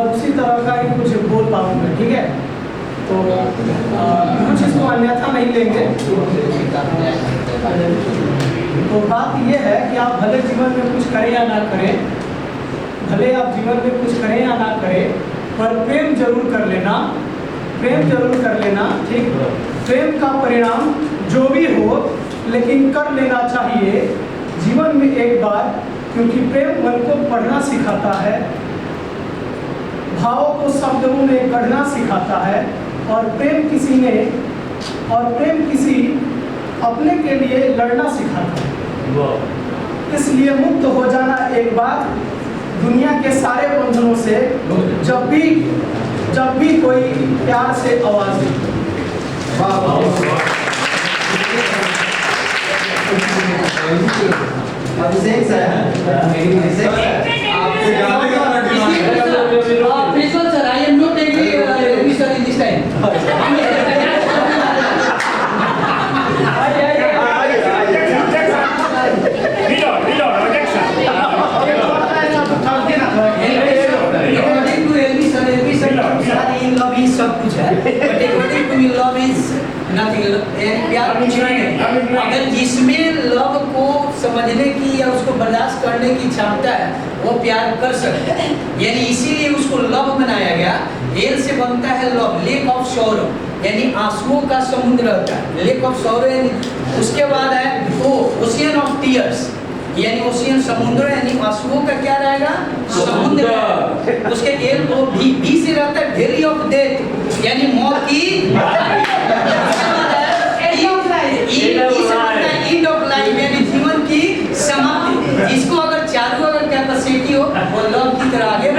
उसी तरह का ही कुछ बोल पाऊंगा, ठीक है। तो कुछ इसको अन्यथा नहीं लेंगे। तो बात यह है कि आप भले जीवन में कुछ करें या ना करें, भले आप जीवन में कुछ करें या ना करें, पर प्रेम जरूर कर लेना, प्रेम जरूर कर लेना, ठीक। प्रेम का परिणाम जो भी हो, लेकिन कर लेना चाहिए जीवन में एक बार, क्योंकि प्रेम मन को पढ़ना सिखाता है, भावों को शब्दों में गढ़ना सिखाता है, और प्रेम किसी अपने के लिए लड़ना सिखाता है। इसलिए मुक्त हो जाना एक बार दुनिया के सारे बंधनों से, जब भी कोई प्यार से आवाज दे। अभिषेक sir, Principal sir, I am not taking Yogi sir in this time. in love is सब कुछ है, but according to me love is nothing. प्यार कुछ नहीं है। अगर जिसमें लव को समझने की या उसको बर्दाश्त करने की क्षमता है, वो प्यार कर सकता है। यानी इसीलिए उसको लव बनाया गया। एल से बनता है लव, लेक ऑफ सॉरो, यानी आंसुओं का समुद्र होता है। लेक ऑफ सॉरो यानी, उसके बाद है ओ ओशियन ऑफ टीयर्स, यानी ओशियन समुद्र, यानी आंसुओं का क्या रहेगा, समुद्र। उसके एल को भी से रहता है वैली ऑफ डेथ, यानी मौत की एंड ऑफ लाइफ, यानी जीवन की समाप्ति। इसको अगर चालू अगर कैपेसिटी हो, वो लव की तरह आगे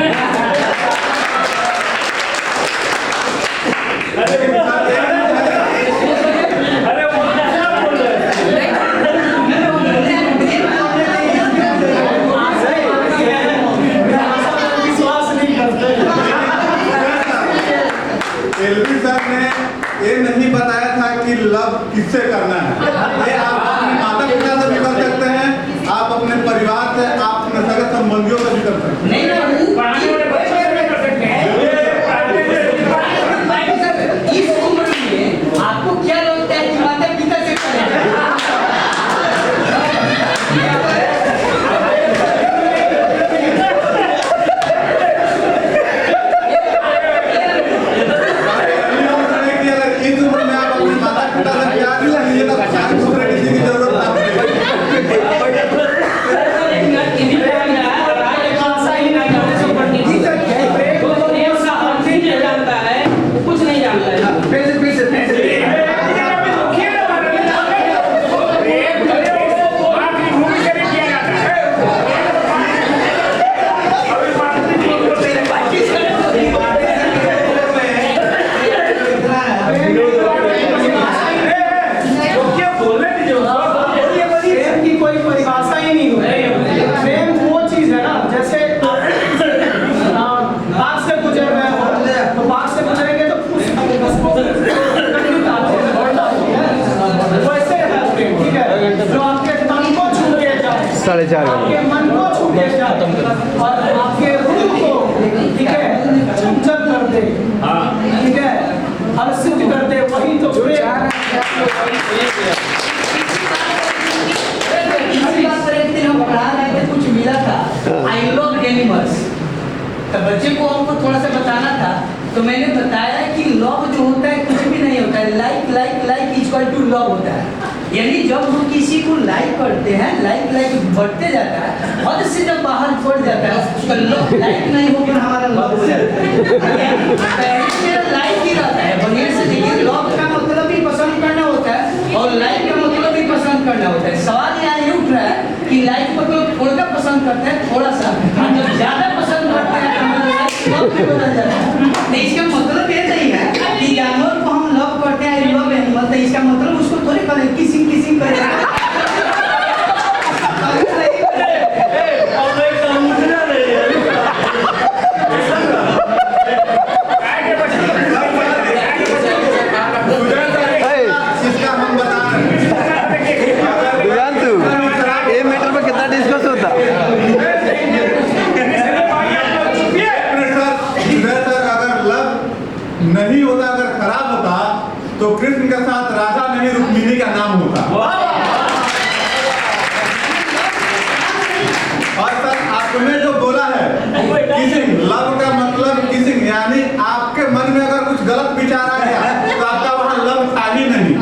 एलवी सर ने ये नहीं बताया था कि लव किससे करना है। ये आप अपने माता पिता से भी कर सकते हैं, आप अपने परिवार से, आप अपने सगे संबंधियों से भी कर सकते हैं। इस उम्र में आपको क्या लगता है कि माता पिता से करें? साढ़े चार आपके मन को छू ले जाए और आपके रूह को, ठीक है, चंचल कर दे, ठीक है, हर्षित कर दे। वही तो प्रेम। इसी बात पर एक दिन हम पढ़ा रहे थे, कुछ मिला था, आई लव एनिमल्स। तो बच्चे को हमको थोड़ा सा बताना था, तो मैंने बताया कि लव जो होता है कुछ भी नहीं होता है, like like like equal to love होता है। यानी जब हम किसी को लाइक करते हैं, लाइक लाइक बढ़ते जाता है, हद से जब बाहर बढ़ जाता है, तो लव लाइक नहीं होकर हमारा लव हो जाता है। लाइक ही रहता है बढ़िया से। देखिए, लव का मतलब भी पसंद करना होता है, और लाइक का मतलब भी पसंद करना होता है। सवाल यहाँ ये उठ रहा है कि लाइक मतलब थोड़ा पसंद करते हैं, थोड़ा सा, जब ज्यादा पसंद करते हैं तो लव भी बदल जाता है। नहीं, इसका मतलब ये नहीं है कि जानवर को हम लव करते हैं, लव एनिमल, तो इसका मतलब उसको थोड़ी करें किसिंग करें। तो कृष्ण के साथ राधा नहीं रुक्मिणी का नाम होता। और सर आपने जो बोला है किसिंग, लव का मतलब किसिंग, यानी आपके मन में अगर कुछ गलत विचार आ गया तो आपका वहाँ लव था ही नहीं।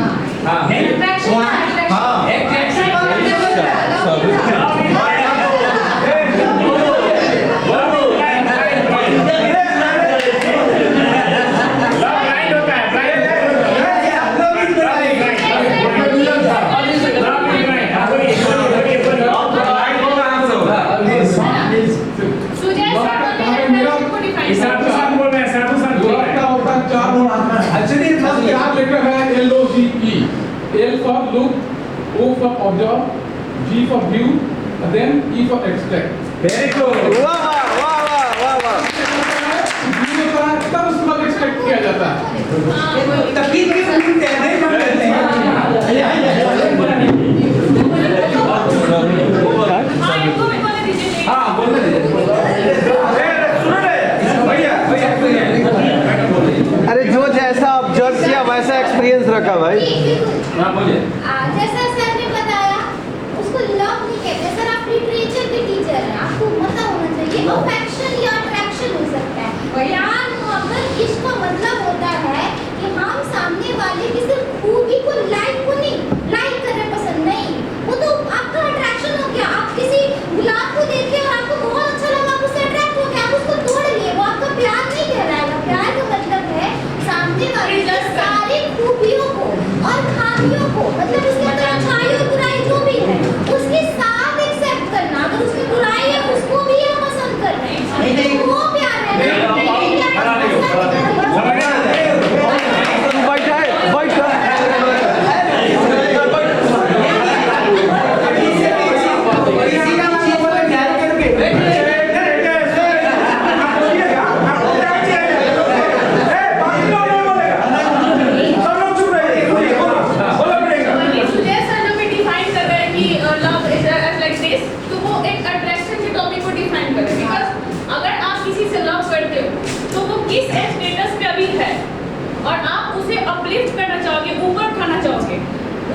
L for look, O for observe, G for view, and then E for extract. Very good. वाह वाह वाह वाह वाह। View का तब उसके बाद extract किया जाता है। तभी क्यों ढूंढते हैं? नहीं ढूंढते हैं। हाँ बोलने दीजिए। अरे जो जैसा ऑब्जर्व किया वैसा एक्सपीरियंस रखा भाई। हाँ बोलिए। जैसा सर ने बताया उसको लव नहीं कहते सर, आप लिटरेचर के टीचर हैं, आपको पता होना चाहिए अफेक्शन या अट्रैक्शन हो सकता है। प्यार मोहब्बत इसका मतलब होता है कि हम सामने वाले की सिर्फ खूबी को लाइक करना पसंद नहीं, वो तो आपका अट्रैक्शन हो गया। आप किसी गुलाब को देखे और आपको बहुत अच्छा लगा, आप उससे अट्रैक्ट हो गए, आप उसको तोड़ लिए, वो आपका प्यार नहीं कहलाएगा। प्यार का मतलब है सामने वाले की सारी खूबियों को और खामियों को, मतलब उसके अंदर अच्छाई और बुराई जो भी है उसके साथ एक्सेप्ट करना। अगर उसकी बुराई है उसको भी हम पसंद कर रहे हैं, वो प्यार है।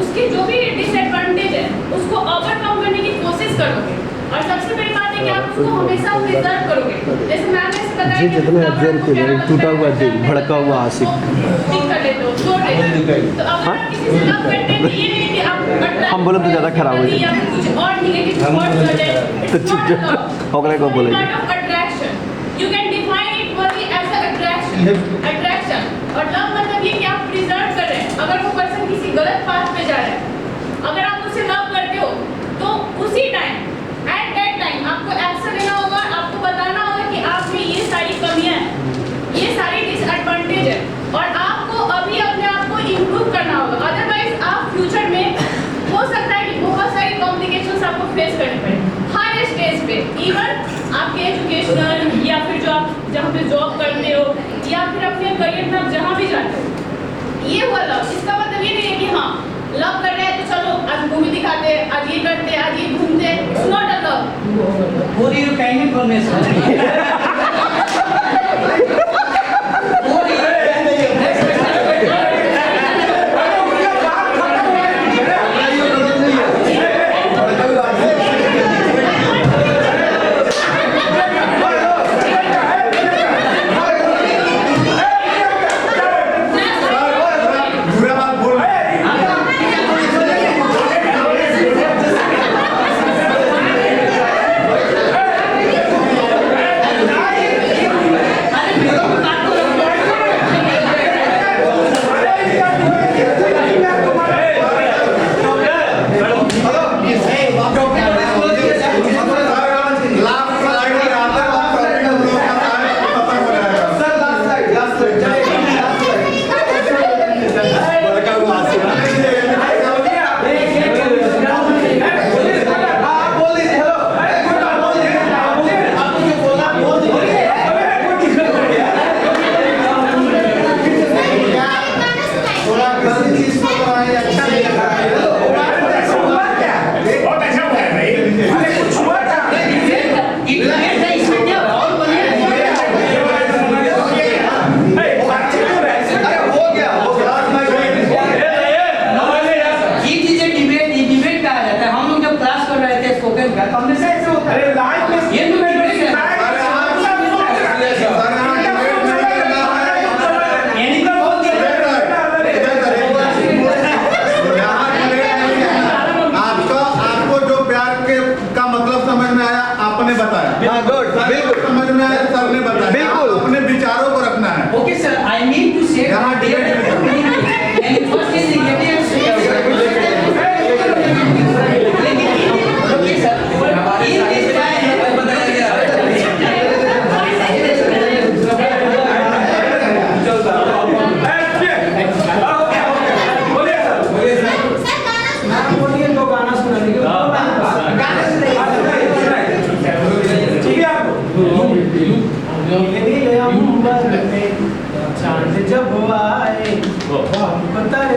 उसके जो भी डिसएडवांटेज है उसको ओवरकम करने की कोशिश करोगे, और सबसे बड़ी बात है कि आप उसको हमेशा प्रिजर्व करोगे। जैसे मैम ने बताया कि जितना ऑब्जर्व किया टूटा हुआ दिल, भड़का हुआ आशिक, ठीक कर लेते हो, छोड़ देते हो। तो अगर आप किसी से लव करते हैं तो ये नहीं कि आप हम बोले तो ज़्यादा खराब हो जाए या फिर कुछ और नेगेटिव थॉट्स आ जाए, तो चुप जाओ, अगले को बोलेंगे। Part of attraction, you can define it only as a attraction. और लव मतलब ये कि आप प्रिजर्व कर रहे हैं। अगर वो पर्सन किसी गलत पाथ पे जा रहा है, अगर आप उससे लव करते हो तो उसी टाइम एट दैट टाइम आपको एक्शन लेना होगा, आपको बताना होगा कि आप में ये सारी कमियां हैं, ये सारी डिसएडवांटेज है, और आपको अभी अपने आप को इम्प्रूव करना होगा। अदरवाइज आप फ्यूचर में हो सकता है कि बहुत सारी कॉम्प्लिकेशंस आपको फेस करने पड़े हर स्टेज पे, इवन आपके एजुकेशनल या फिर जो आप जहाँ पे जॉब करते हो या फिर अपने करियर में आप जहाँ भी जाते हो। ये हुआ लव। इसका मतलब ये नहीं है कि हाँ लव कर रहे हैं तो चलो आज मूवी दिखाते हैं, आज ये करते हैं, आज ये घूमते हैं। It's not a love. For your kind information.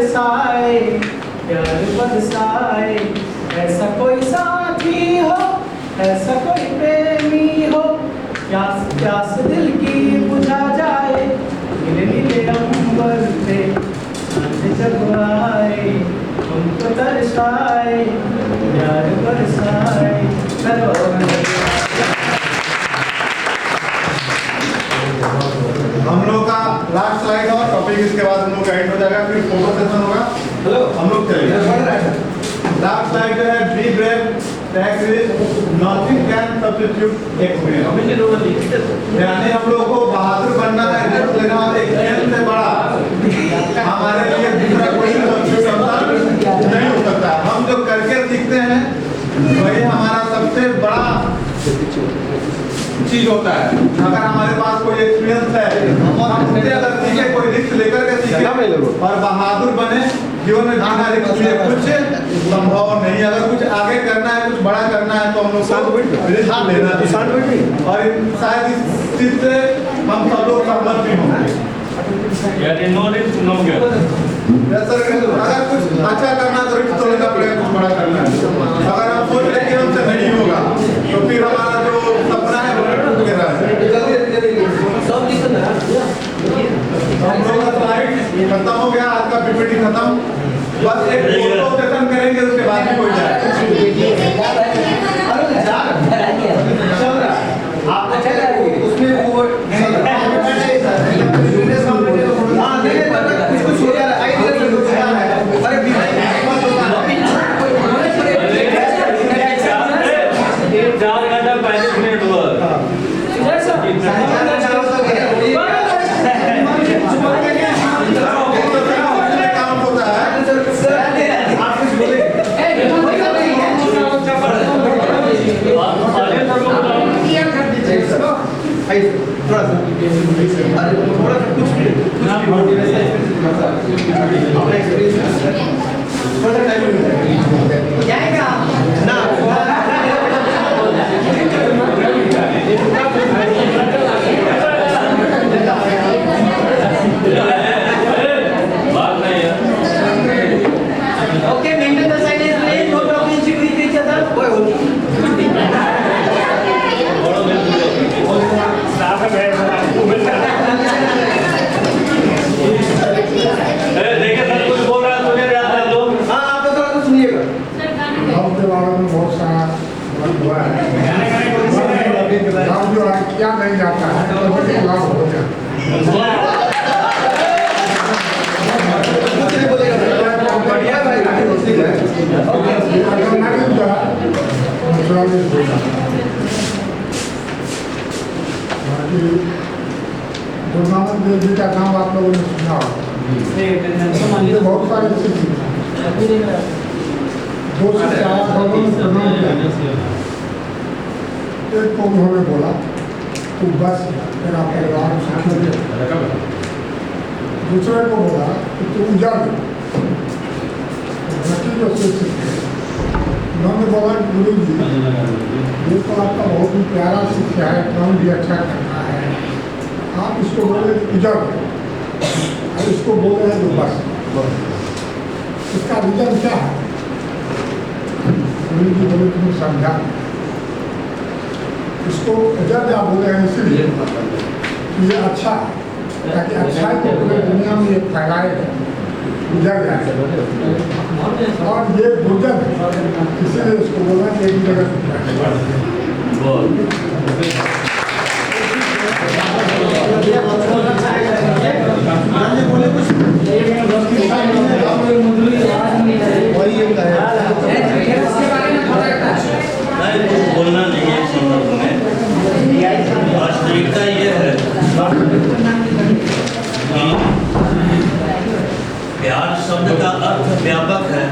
बरसाए, प्यार बरसाए। ऐसा कोई साथी हो, ऐसा कोई प्रेमी हो, प्यास प्यास दिल की बुझा जाए। नीले नीले अंबर पे चांद जब आए, हमको तरसाए, प्यार बरसाए। हम लोग का लास्ट स्लाइड और टॉपिक इसके बाद हम लोग का एंड हो जाएगा, फिर फोटो सेशन होगा। हेलो हम लोग चलेंगे। लास्ट स्लाइड जो है be brave, take risk, nothing can substitute experience. यानी हम लोग को बहादुर बनना है, रिस्क लेना और एक्सपीरियंस से बड़ा हमारे लिए दूसरा कोई सब्स्टिट्यूट नहीं हो सकता। हम जो करके सीखते हैं वही हमारा सबसे बड़ा चीज होता है। अगर हमारे पास कोई एक्सपीरियंस है, हम उससे अगर सीखे, कोई रिस्क लेकर के सीखे और बहादुर बने, जीवन में बिना रिस्क लिए कुछ संभव नहीं। अगर कुछ आगे करना है, कुछ बड़ा करना है, तो हम लोग को रिस्क लेना चाहिए। और शायद इस चीज से हम सब लोग सहमत भी होंगे। अगर कुछ अच्छा करना है तो रिस्क तो लेना पड़ेगा, कुछ बड़ा करना है। अगर हम सोच रहे कि हमसे नहीं होगा तो फिर हमारा जो सपना है वो टूट गया है। हम लोग का स्लाइड खत्म हो गया, आज का पीपीटी खत्म। बस एक फोटो सेशन करेंगे, उसके बाद ही हो जाएगा। उसमें वो क्या नहीं जाता है तो लाभ हो गुरु नानक देव जी का नाम आप लोगों ने सुना होगा। बहुत सारे दो से चार एक को उन्होंने बोला तू बस तेरा परिवार सुखी हो। दूसरे को बोला कि तू उजाड़ जो उन्होंने बोला गुरु जी ये तो आपका बहुत ही प्यारा शिक्षा है, काम भी अच्छा करना है, आप इसको बोले उजाड़ और इसको बोले हैं तो बस। इसका रीजन क्या है? गुरु जी बोले तुम समझा, इसको जब आप बोले हैं इसलिए ये अच्छा है ताकि अच्छाई को पूरे दुनिया में ये फैलाएगा, गुजर जाए। और ये गुजर इसीलिए इसको बोला कि एक जगह बोलना नहीं है संदर्भ में। वास्तविकता ये है प्यार शब्द का अर्थ व्यापक है,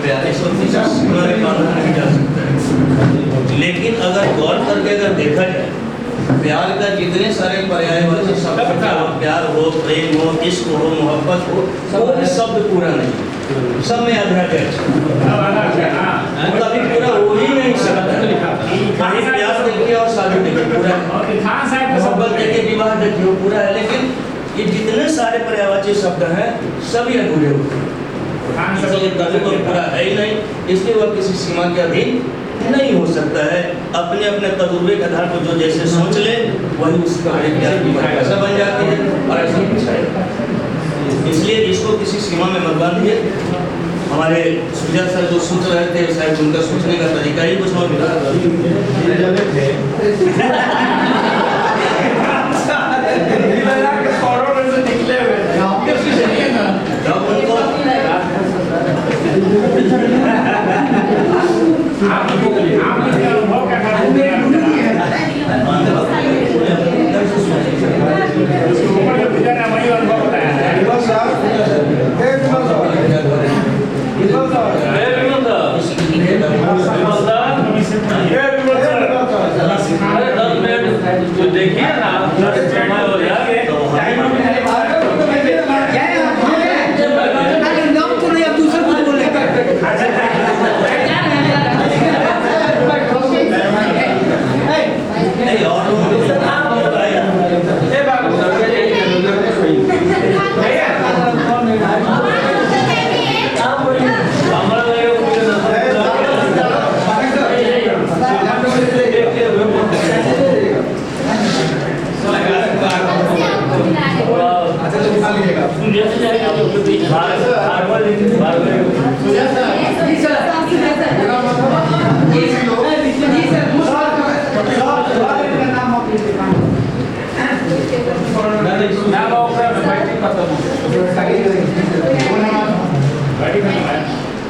प्यारे शब्द से पूरा माना नहीं जा सकता है। लेकिन अगर गौर करके अगर देखा जाए, प्यार का जितने सारे पर्यायवाची शब्द, प्यार हो, प्रेम हो, इश्क हो, मोहब्बत हो, कोई शब्द पूरा नहीं, सब में अध्यक्ष कभी पूरा हो ही नहीं सकता। कहीं प्यार देखिए और शादी देखिए पूरा, मोहब्बत देखिए, विवाह देखिए पूरा है। लेकिन ये जितने सारे पर्यायवाची शब्द हैं सभी अधूरे होते हैं। इसलिए कभी कोई पूरा है ही नहीं, इसलिए वह किसी सीमा के अधीन नहीं हो सकता है। अपने अपने तजुर्बे के आधार पर जो जैसे सोच ले वही उसका प्यार की परिभाषा बन जाती है और ऐसा कुछ है। इसलिए इसको किसी सीमा में मत बांधिए। हमारे सुजा सर जो सोच रहे थे शायद उनका सोचने का तरीका ही कुछ और मिला। देखिए ना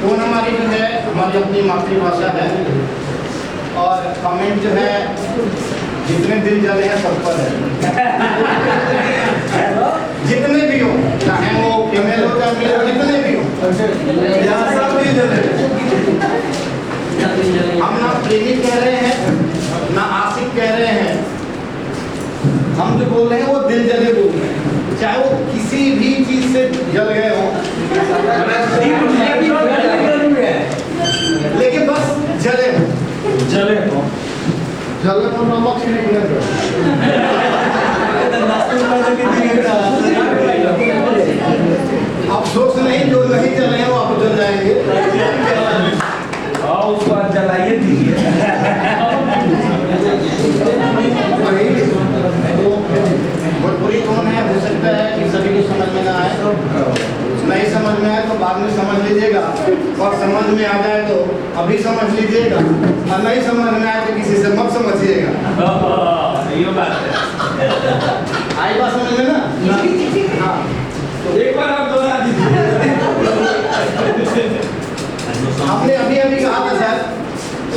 टोन हमारी जो है हमारी अपनी मातृभाषा है और कमेंट जो है जितने दिल जले हैं सब पर है। जितने भी हो, चाहे वो फीमेल हो चाहे मेल हो, जितने भी हो, हम ना प्रेमी कह रहे हैं ना आशिक कह रहे हैं, हम जो बोल रहे हैं वो दिल जले बोल रहे हैं। चाहे वो किसी भी चीज से जल गए हो, लेकिन बस जले हो, जले हो, जले हो नमक से नहीं लगे। अफसोस नहीं, जो नहीं जले हैं वो आप जल जाएंगे। उसको आज जलाइए दीजिए। भोजपुरी टोन है, हो सकता है कि सभी को समझ में ना आए, नहीं समझ में आए तो बाद में समझ लीजिएगा, और समझ में आ जाए तो अभी समझ लीजिएगा, और नहीं समझ में आए तो किसी से मत समझिएगा। ये बात है। आई बात समझ में ना? हाँ, एक बार आप दोहरा दीजिए। आपने अभी अभी कहा था सर,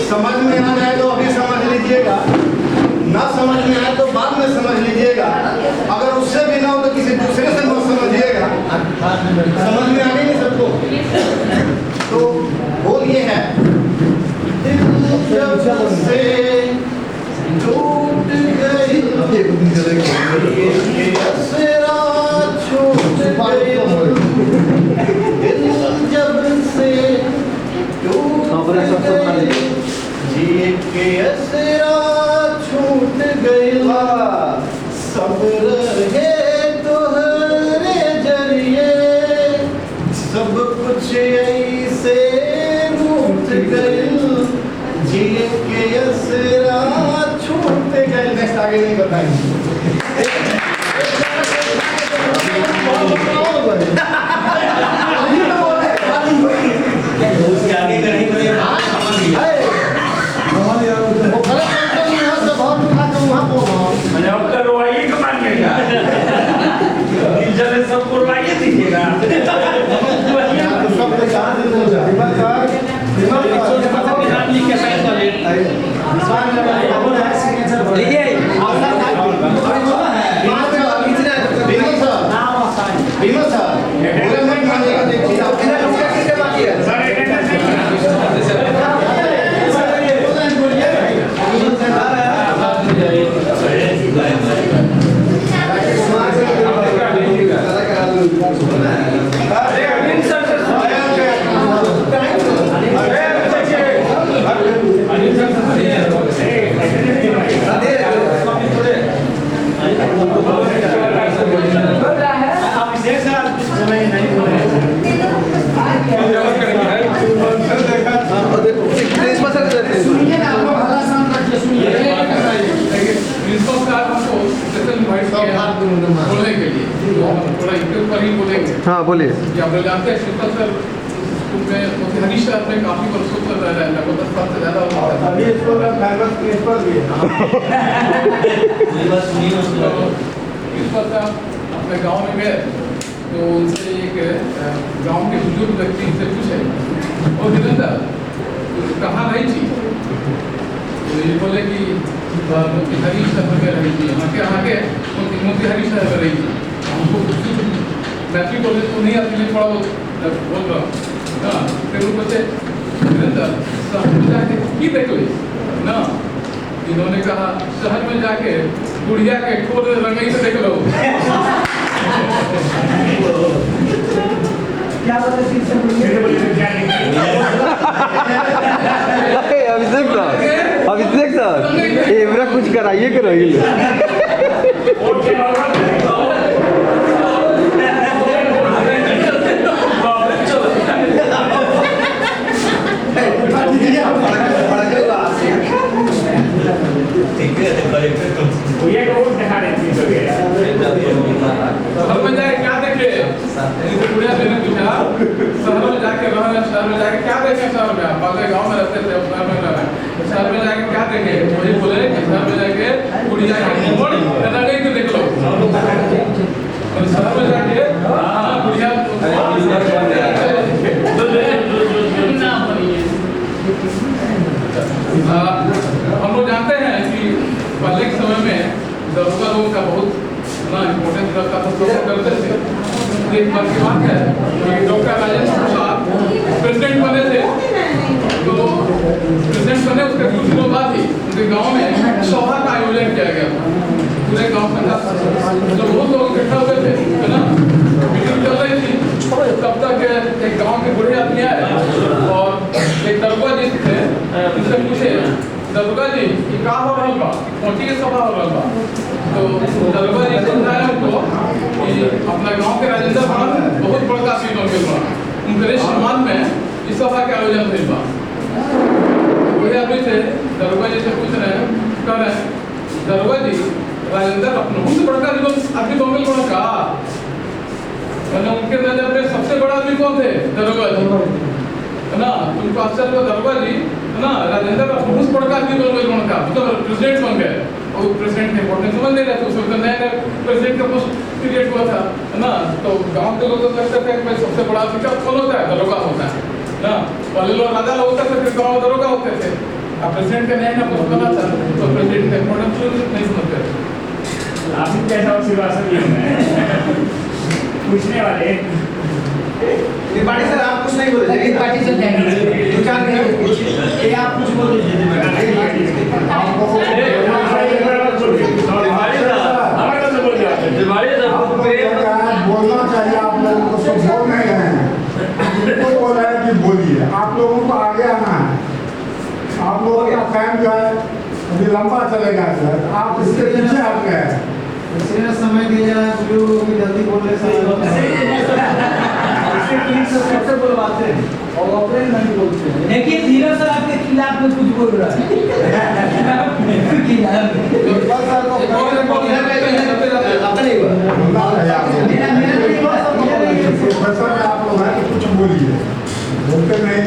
समझ में आ जाए तो अभी समझ लीजिएगा, ना समझ में आए तो बाद में समझ लीजिएगा, अगर उससे भी ना हो तो किसी दूसरे से मत समझिएगा। समझ में आ गई नहीं सबको? तो बोल ये है, दिल जब से टूट गई, असरा छूट गई, दिल जब से टूट गई, जिए के असरा छूट गया, सब रहे तोहरे जरिए, सब कुछ ऐसे रूठ गए, जिए के असरा छूट गए। नेक्स्ट आगे नहीं बताएंगे। बोलेंगे। हाँ बोलिए। कि आप लोग जानते हैं शीतल सर स्कूल में मोतिहारी शहर में काफी वर्षों से रह रहे हैं, लगभग 10 साल से ज्यादा हो गया। अभी इसको कैंपस प्रिंसिपल भी है। पूरी बात सुनिए उसके बाद। प्रिंसिपल साहब अपने गाँव में गए तो उनसे एक गांव के बुजुर्ग व्यक्ति से पूछे, और वीरेंद्र कहाँ रही थी? तो ये बोले कि मोतिहारी शहर में रही थी, आगे मोतिहारी शहर में रही थी। हमको मैथिली बोले तो नहीं आती, थोड़ा बहुत बोल रहा हूँ ना। फिर वो बोलते वीरेंद्र शहर में जाके की देख ली ना। इन्होंने कहा शहर में जाके बुढ़िया के ठोर रंगई से देख लो। क्या बोले अभिषेक सर ये मेरा कुछ कराइए कराइए। शहर में जाके क्या देखे? बुढ़िया मैंने पूछा शहर में जाके रहना, शहर में जाके क्या देखे? शहर में आप पहले गाँव में रहते थे, शहर में रहना, शहर में जाके क्या देखे? मुझे बोले कि शहर में जाके बुढ़िया के रंगई को देख लो। शहर में जाके बुढ़िया हम लोग जानते हैं कि पहले के समय में दरोगा लोगों का बहुत इम्पोर्टेंस रखता था, करते थे। एक बार की बात है कि डॉक्टर राजेंद्र प्रसाद प्रेसिडेंट बने थे, तो प्रेसिडेंट बने उसके कुछ दिनों बाद ही उनके गांव में सभा का आयोजन किया गया था। पूरे गांव का तो बहुत लोग इकट्ठा हुए थे, है ना। मीटिंग चल रही थी, तब तक एक गांव के बूढ़े आदमी आए और एक दरोगा जी थे, उनसे पूछे दरोगा जी ये का हो रहा बा, पहुंची के सभा हो रहा बा। तो दरोगा जी समझाया उनको कि अपना गांव के राजेंद्र प्रसाद बहुत बड़का सीट उनके बा, उनके सम्मान में इस सभा के आयोजन भइल बा। बूढ़े आदमी थे, दरोगा जी से पूछ रहे हैं, कह रहे हैं दरोगा जी राजेंद्र अपना बहुत बड़का आदमी बन गए का, उनके नजर में सबसे बड़ा आदमी कौन थे? दरोगा जी, है ना। तुमको आश्चर्य हुआ दरोगा जी, है ना, राजेंद्र बहुत बड़का आदमी बन गए का, मतलब प्रेसिडेंट बन गए। और प्रेसिडेंट के इम्पोर्टेंस समझ नहीं रहे थे, उसमें नया प्रेसिडेंट का पोस्ट क्रिएट हुआ था, है ना। तो गांव के लोग तो लगता था कि सबसे बड़ा आदमी कौन होता है? दरोगा होता है ना। पहले लोग राजा लोग होते थे, फिर गाँव दरोगा होते थे। अब प्रेसिडेंट का नया पोस्ट बना था तो प्रेसिडेंट का इम्पोर्टेंस नहीं समझते थे। आप कैसा पूछने वाले त्रिपाठी सर आप कुछ नहीं बोले, त्रिपाठी सर जाएंगे। दो चार मिनट ये आप कुछ बोल दीजिए। बोलना चाहिए, आप लोगों को सब बोल नहीं रहे हैं। कोई बोल रहा है कि बोलिए, आप लोगों को आगे आना है। आप लोगों का फैन जो है अभी लंबा चलेगा सर, आप इसके पीछे हट गए हैं। समय दिया जल्दी बोल रहे सबसे बुलवाते हैं और ऑपरेट नहीं बोलते हैं। देखिए धीरज सर आपके खिलाफ में कुछ बोल रहा है। आप लोग हैं कुछ बोलिए, बोलते नहीं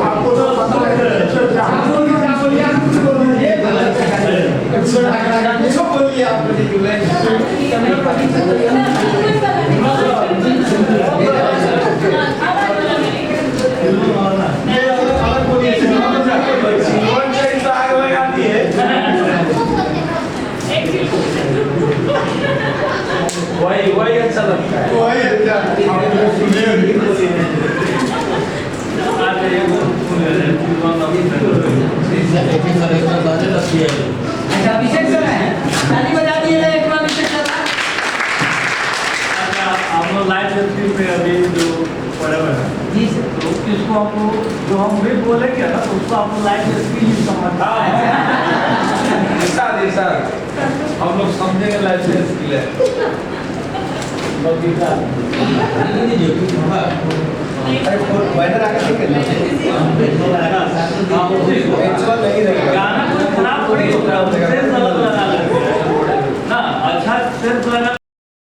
आपको तो पता है वही अच्छा लगता है। वही अच्छा अभिषेक सर है, ताली बजा दिए एक बार अभिषेक सर। आप लोग लाइव स्ट्रीम पे अभी जो whatever है जी सर, तो इसको आपको जो हम भी बोलेंगे ना उसको आपको लाइव स्ट्रीम समझना है। हम लोग समझेंगे लाइव स्ट्रीम है। बैनर आके ठीक है